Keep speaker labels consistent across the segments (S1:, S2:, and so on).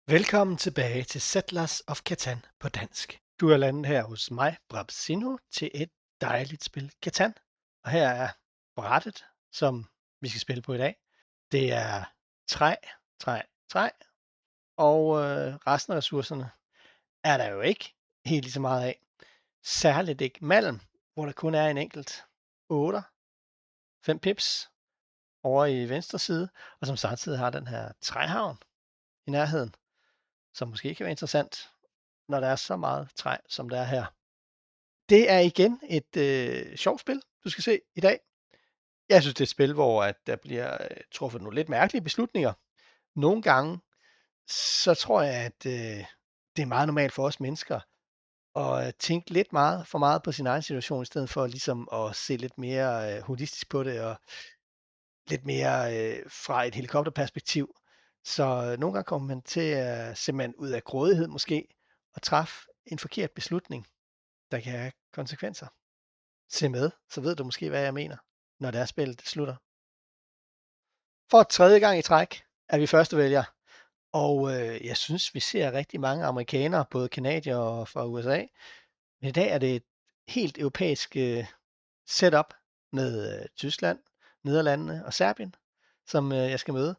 S1: Velkommen tilbage til Settlers of Catan på dansk. Du er landet her hos mig, Brabzino, til et dejligt spil Catan. Og her er brættet, som vi skal spille på i dag. Det er træ, træ, træ, og resten af ressourcerne er der jo ikke helt lige så meget af. Særligt ikke malm, hvor der kun er en enkelt 8, 5 pips over i venstre side, og som samtidig har den her træhavn i nærheden, som måske kan være interessant, når der er så meget træ, som der er her. Det er igen et sjovt spil, du skal se i dag. Jeg synes, det er et spil, hvor at der bliver truffet nogle lidt mærkelige beslutninger. Nogle gange, så tror jeg, at det er meget normalt for os mennesker at tænke lidt for meget på sin egen situation, i stedet for ligesom at se lidt mere holistisk på det, og lidt mere fra et helikopterperspektiv. Så nogle gange kommer man til at simpelthen ud af grådighed måske, og træffe en forkert beslutning, der kan have konsekvenser. Se med, så ved du måske, hvad jeg mener, når det er spillet slutter. For tredje gang i træk er vi første vælger, og jeg synes, vi ser rigtig mange amerikanere, både kanadier og fra USA. Men i dag er det et helt europæisk setup med Tyskland, Nederlandene og Serbien, som jeg skal møde.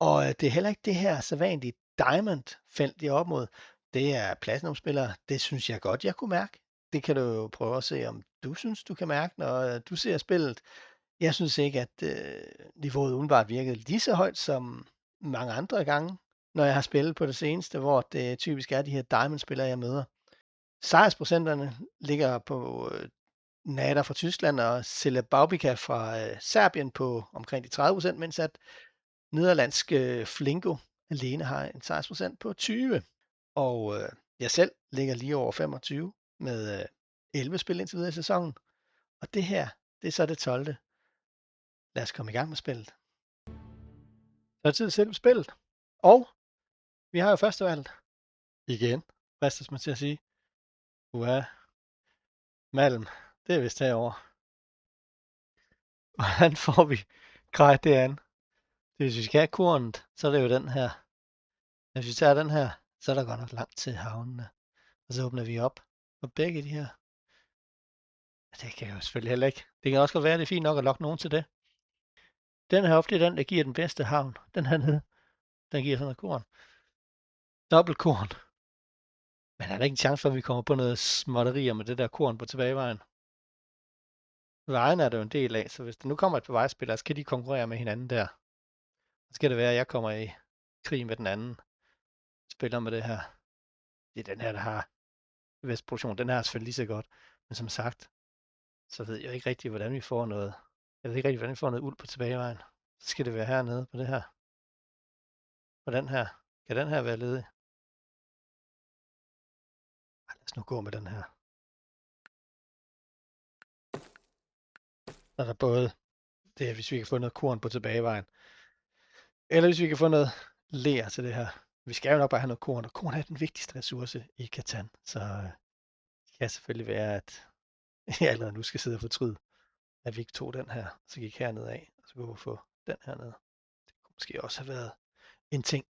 S1: Og det er heller ikke det her sædvanlige diamond-felt, de er op mod. Det er platinum-spillere. Det synes jeg godt, jeg kunne mærke. Det kan du jo prøve at se, om du synes, du kan mærke, når du ser spillet. Jeg synes ikke, at niveauet umiddelbart virkede lige så højt som mange andre gange, når jeg har spillet på det seneste, hvor det typisk er de her diamond-spillere, jeg møder. Sejrsprocenterne ligger på Nada fra Tyskland og Sela Baubika fra Serbien på omkring de 30%, mens at nederlandske Flingo alene har en sejrsprocent på 20. Og jeg selv ligger lige over 25 med 11 spil indtil videre i sæsonen. Og det her, det er så det 12. Lad os komme i gang med spillet. Så er det tid til selve spillet. Og vi har jo førstevalget. Igen, fristes man til at sige. Malm, det er vist herovre. Hvordan får vi grejet det an? Hvis vi skal have kornet, så er det jo den her. Hvis vi tager den her, så er der godt nok langt til havnene. Og så åbner vi op for begge de her. Det kan jeg jo selvfølgelig heller ikke. Det kan også godt være, at det er fint nok at lokke nogen til det. Den her ofte er den, der giver den bedste havn. Den her nede, den giver sådan noget korn. Dobbeltkorn. Men er der ikke en chance for, at vi kommer på noget småtterier med det der korn på tilbagevejen? Vejen er der jo en del af, så hvis der nu kommer et par vejspillere, så kan de konkurrere med hinanden der. Så skal det være, at jeg kommer i krig med den anden spiller med det her. Det er den her, der har Vestproduktion. Den her er selvfølgelig lige så godt. Men som sagt, så ved jeg ikke rigtig, hvordan vi får noget. Jeg ved ikke rigtig, hvordan vi får noget uld på tilbagevejen. Så skal det være hernede på det her. På den her. Kan den her være ledig? Lad os nu gå med den her. Så er der både det, hvis vi kan få noget korn på tilbagevejen. Eller hvis vi kan få noget ler til det her. Vi skal jo nok bare have noget korn, og korn er den vigtigste ressource i Catan. Så det kan selvfølgelig være, at jeg allerede nu skal sidde og fortryde, at vi ikke tog den her, så gik herned af, og så kunne vi få den her ned. Det kunne måske også have været en ting.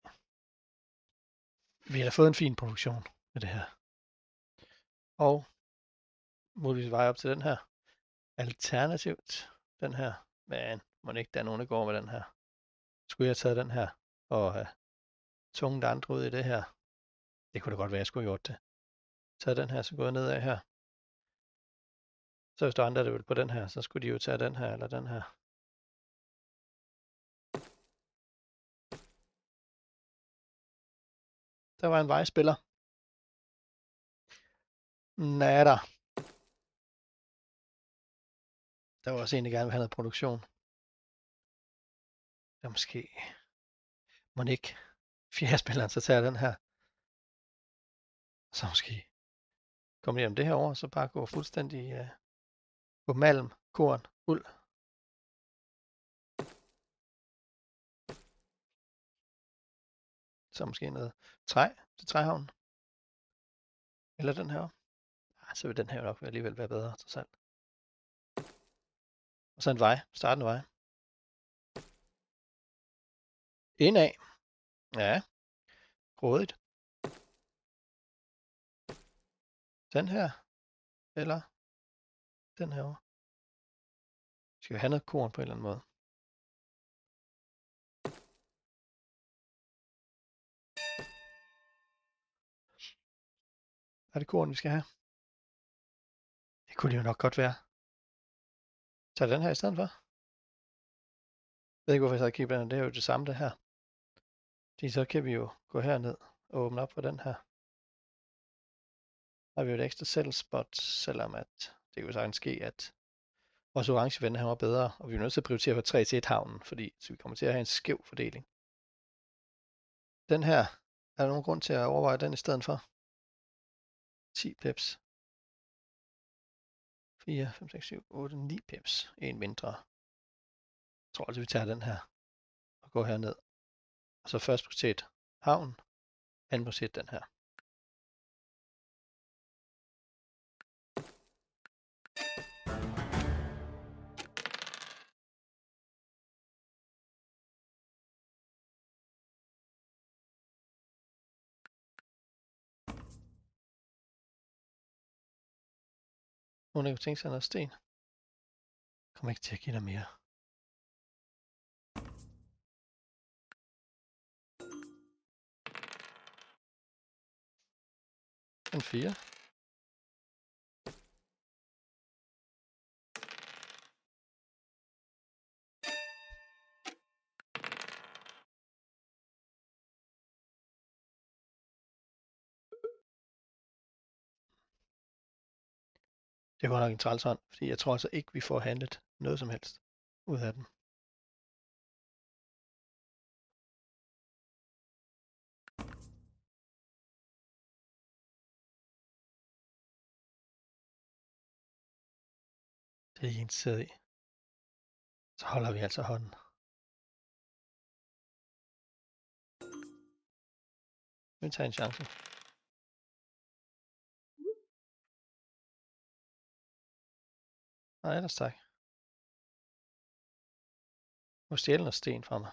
S1: Vi har da fået en fin produktion med det her. Og muligvis vej op til den her. Alternativt den her. Men må ikke der er nogen, der går med den her. Skulle jeg have taget den her og have tunget andre ud i det her? Det kunne da godt være, at jeg skulle have gjort det. Taget den her, så går jeg nedad her. Så hvis der er andre, der vil på den her, så skulle de jo tage den her eller den her. Der var en vejspiller. Nada. Der var også en, der gerne vil have noget produktion. Der måske må ikke fjerdespilleren så tager den her. Så måske komme hjem det her over, så bare gå fuldstændig på malm, korn, uld. Så måske noget træ til træhavnen. Eller den her. Så vil den her nok alligevel være bedre, trods alt. Og så en vej. Startende vej. Indad. Ja. Grådigt. Den her. Eller den her. Skal vi have noget korn på en eller anden måde? Er det korn, vi skal have? Det kunne det jo nok godt være. Tag den her i stedet for. Jeg ved ikke, hvorfor jeg så kigger på den. Det er jo det samme, det her. Så kan vi jo gå herned og åbne op for den her. Der har vi jo et ekstra settlespot, selvom at det kan jo sagtens ske, at vores orange ven, han var bedre, og vi er nødt til at prioritere for 3 til 1 havnen, fordi så vi kommer til at have en skæv fordeling. Den her, er der nogen grund til at overveje den i stedet for? 10 pips. 4, 5, 6, 7, 8, 9 pips. En mindre. Jeg tror altså, vi tager den her og går herned. Og så først prioritet havnen, anden prioritet den her. Nogen der kunne tænke sig noget sten. Kommer ikke til at give dig mere. En 4. Det var nok en træls hånd, fordi jeg tror altså ikke, vi får handlet noget som helst ud af den. Det er ikke interesseret i. Så holder vi altså hånden. Vi tager en chance. Nej, ellers tak. Nu stjæler noget sten fra mig.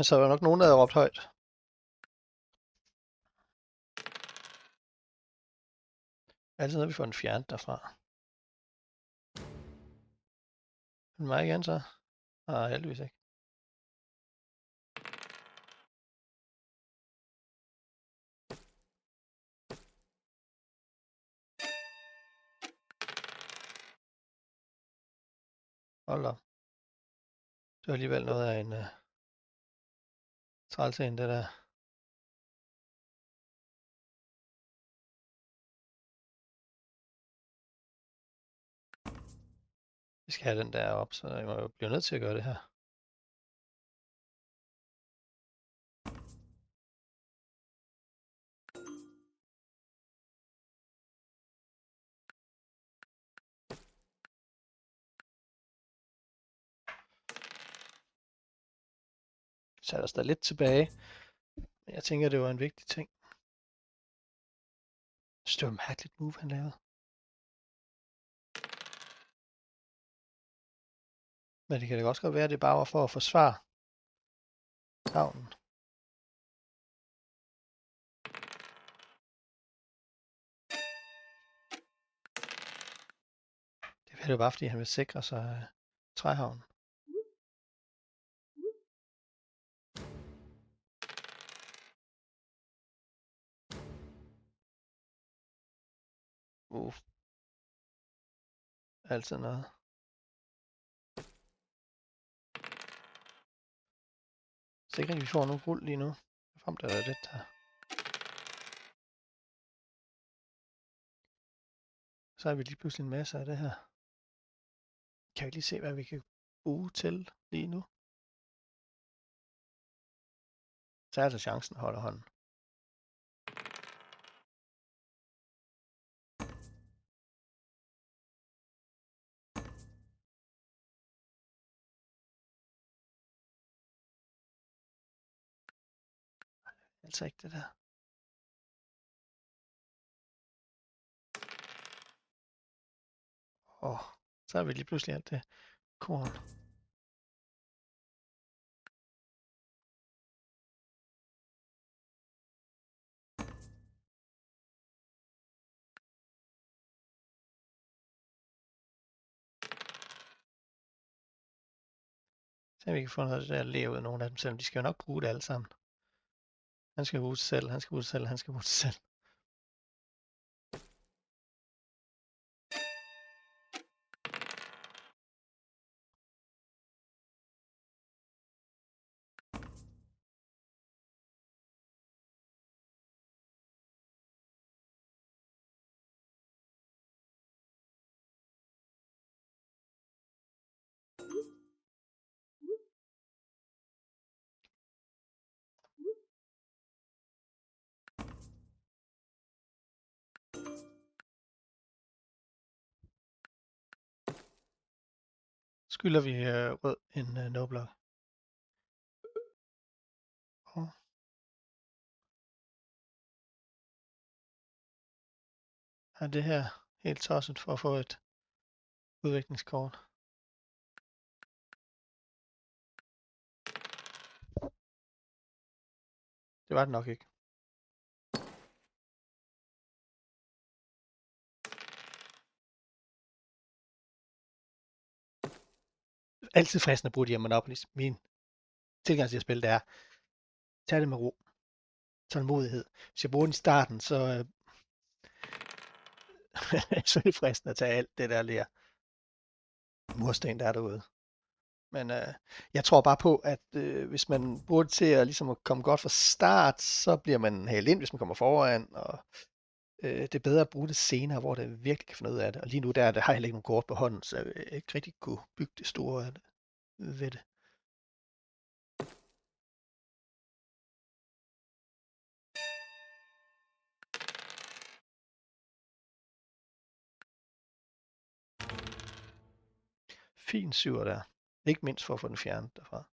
S1: Så er der nok nogen, der havde råbt højt. Altid noget, vi får den fjernet derfra. Men mig igen så? Nej, heldigvis ikke. Hold da. Det var alligevel noget af en trælscene, det der. Vi skal have den der op, så jeg må jo blive nødt til at gøre det her. Så er der stadig lidt tilbage. Men jeg tænker, det var en vigtig ting. Det var et mærkeligt move, han lavede. Men det kan da også godt være, at det bare var for at forsvare havnen. Det er jo bare, fordi han vil sikre sig træhavnen. Altid noget. Sikkert, at vi får nogle guld lige nu. Frem der er lidt her. Så har vi lige pludselig en masse af det her. Kan vi lige se, hvad vi kan bruge til lige nu? Så er altså chancen holder hånden. Altså ikke det der. Så er vi lige pludselig alt det korn. Så vi kan få noget af det der ler ud af nogle af dem, selvom de skal jo nok bruge det alle sammen. Han skal bruge sig selv, han skal bruge sig selv, han skal bruge sig selv. Skylder vi rød en no-block. Er det her helt tosset for at få et udviklingskort? Det var det nok ikke. Altid fristende at bruge de her Monopolies. Min tilgang til at spille, det er, tag det med ro. Tålmodighed. Hvis jeg bruger den i starten, så så er det fristende at tage alt det der mursten, der er derude. Men jeg tror bare på, at hvis man bruger det til at, ligesom at komme godt fra start, så bliver man hældt ind, hvis man kommer foran, og det er bedre at bruge det senere, hvor det virkelig kan finde ud af det. Og lige nu der har jeg heller ikke nogen kort på hånden, så jeg vil ikke rigtig kunne bygge det store af det, ved det. Fin syver der. Ikke mindst for at få den fjernet derfra.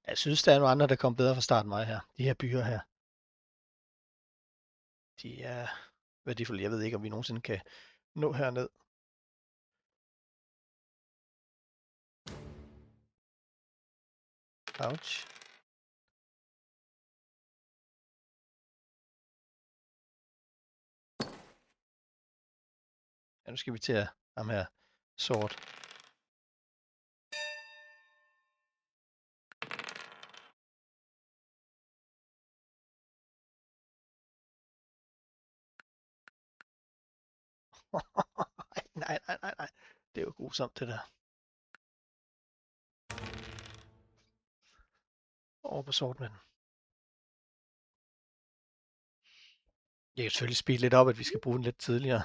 S1: Jeg synes, der er nogle andre, der kom bedre fra starten mig her. De her byer her. De er værdifulde. Jeg ved ikke, om vi nogensinde kan nå herned. Ouch. Ja, nu skal vi til at ham her sort. nej. Det er jo grusomt, det der. Over på sort med den. Jeg kan selvfølgelig speede lidt op, at vi skal bruge den lidt tidligere.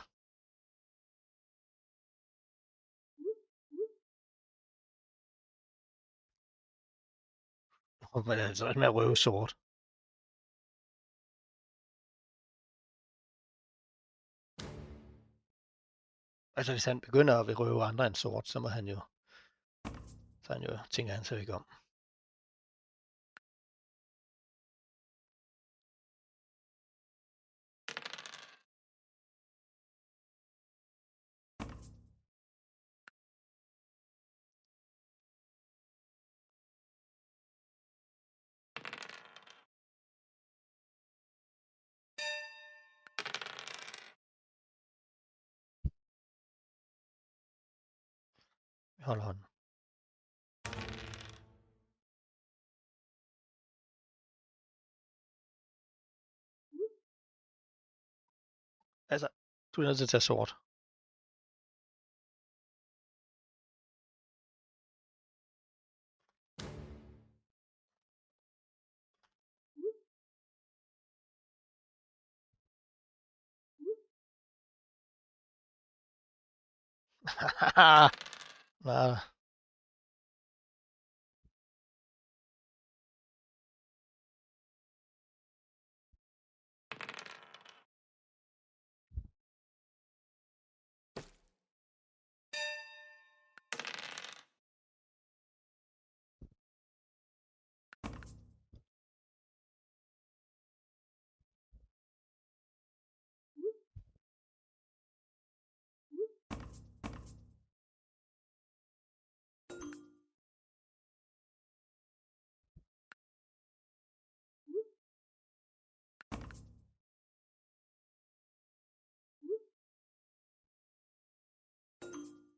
S1: Men altså med at røve sort. Altså hvis han begynder at røve andre end sort, så må han jo, tænker han sig ikke om. Vi holder hånden. Altså, du er nødt til at tage sort. Nej.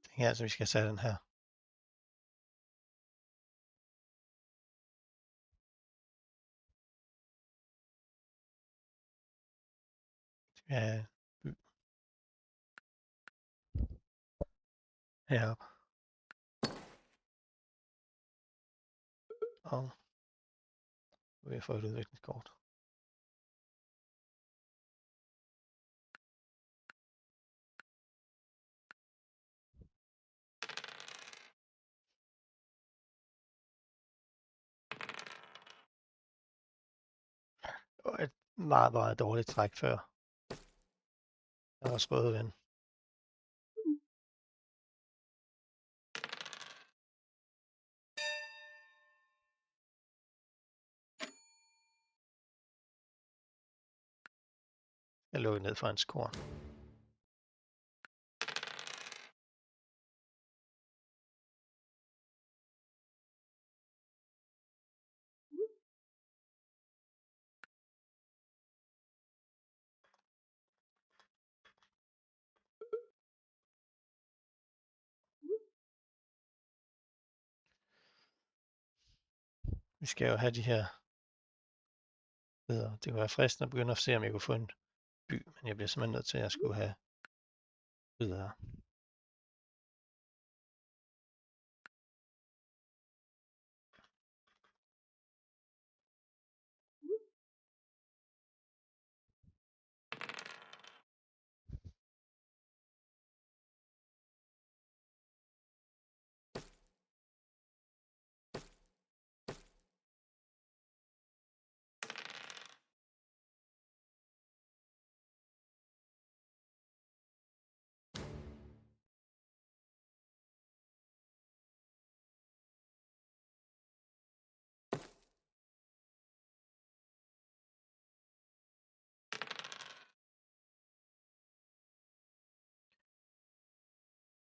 S1: Det her, så vi skal sætte den her. Ja, heroppe. Og vi har fået et udviklingskort. Og et meget, meget dårligt træk før. Der var også røde ven. Jeg lukkede ned for hans korn. Vi skal jo have de her videre. Det kunne være fristende at begynde at se, om jeg kunne få en by, men jeg bliver simpelthen nødt til, at jeg skulle have videre.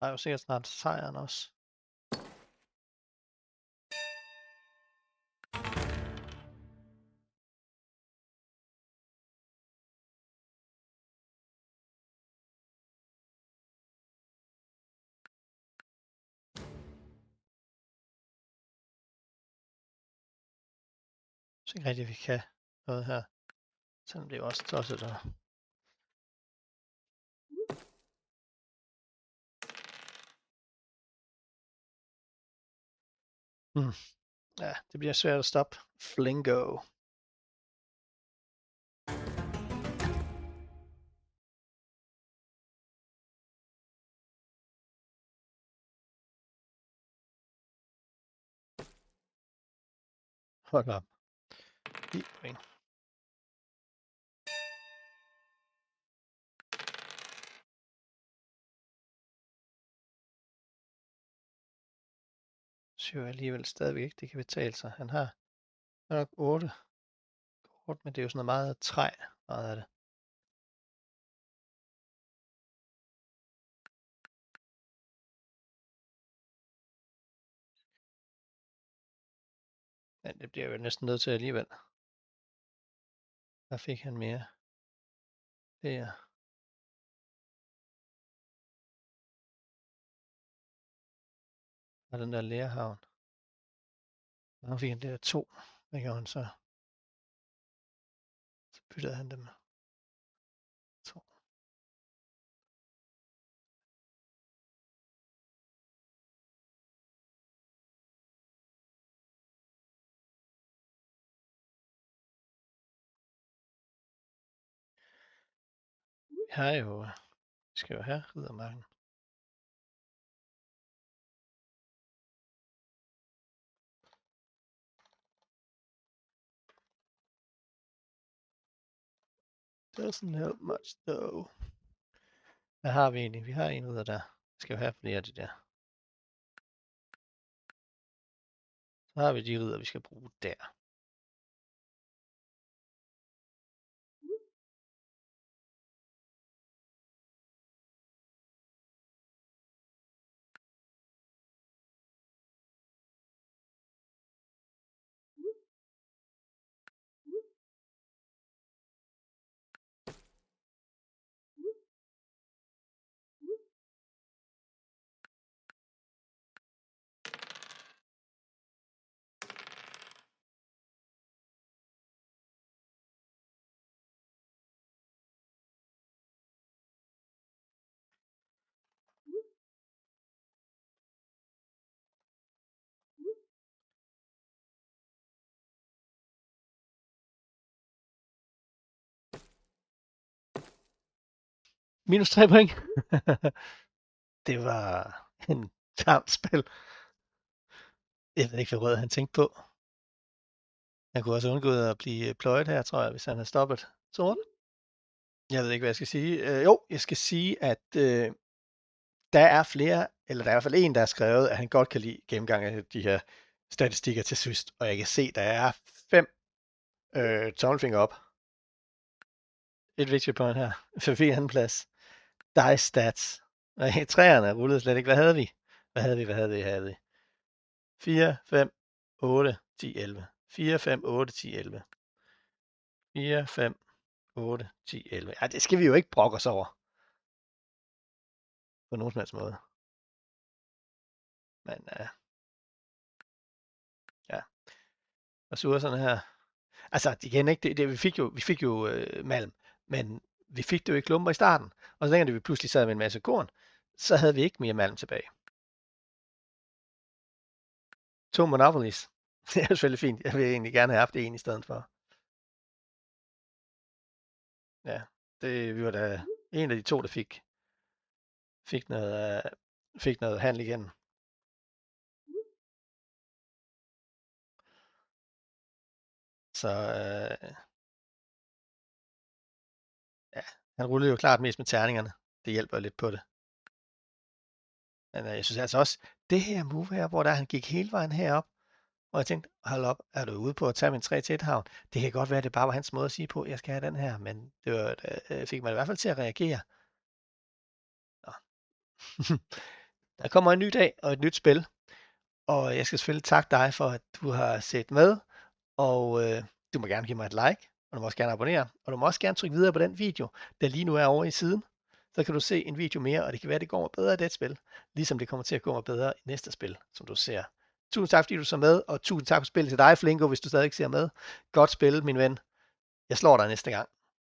S1: Der er jo sikkert snart sejren også. Så ikke rigtigt, vi kan noget her. Selvom det er jo også tosset der. Ja, det bliver svært at stoppe. Flingo. Hold op. 10 point. Syv alligevel stadigvæk ikke, det kan betale sig. Han har nok 8 kort, men det er jo sådan noget meget træ, meget af det. Men det bliver jo næsten nødt til alligevel. Der fik han mere. Det er og den der lærhavn. Og fik han der 2. Hvad gjorde han så? Så byttede han dem. 2. Vi har jo, vi skal jo have riddermarken. Doesn't help much though. Hvad har vi egentlig? Vi har en ridder der. Skal vi have flere af de der? Så har vi de ridder, vi skal bruge der. Minus 3 point. Det var en tamt spil. Jeg ved ikke, hvad rød han tænkte på. Han kunne også undgået at blive pløjet her, tror jeg, hvis han havde stoppet sort. Jeg ved ikke, hvad jeg skal sige. Jo, jeg skal sige, at der er flere, eller der er i hvert fald en, der har skrevet, at han godt kan lide gennemgang af de her statistikker til sidst. Og jeg kan se, der er 5 tommelfinger op. Et victory point her. For 4. anden plads. Dice stats. Nej, træerne rullede slet ikke. Hvad havde vi? Hvad havde vi? 4, 5, 8, 10, 11. 4, 5, 8, 10, 11. 4, 5, 8, 10, 11. Ja, det skal vi jo ikke brokke os over. På nogen som helst måde. Men ja. Ressourcerne her. Altså, igen ikke, vi fik jo malm, men vi fik det jo i klumper i starten. Og så dengang vi pludselig sad med en masse korn, så havde vi ikke mere malm tilbage. 2 monopolies. Det er jo selvfølgelig fint. Jeg vil egentlig gerne have haft en i stedet for. Ja, vi var da en af de 2, der fik noget handel igen. Så ja, han rullede jo klart mest med terningerne. Det hjælper lidt på det. Men jeg synes altså også, det her move her, hvor han gik hele vejen herop, og jeg tænkte, hold op, er du ude på at tage min 3-1-havn? Det kan godt være, at det bare var hans måde at sige på, jeg skal have den her, men det fik mig i hvert fald til at reagere. Nå. Der kommer en ny dag og et nyt spil, og jeg skal selvfølgelig takke dig for, at du har set med, og du må gerne give mig et like, og du må også gerne abonnere, og du må også gerne trykke videre på den video, der lige nu er over i siden. Så kan du se en video mere, og det kan være, at det går mig bedre i det spil, ligesom det kommer til at gå mig bedre i næste spil, som du ser. Tusind tak, fordi du så med, og tusind tak for spillet til dig, Flinko, hvis du stadig ser med. Godt spillet, min ven. Jeg slår dig næste gang.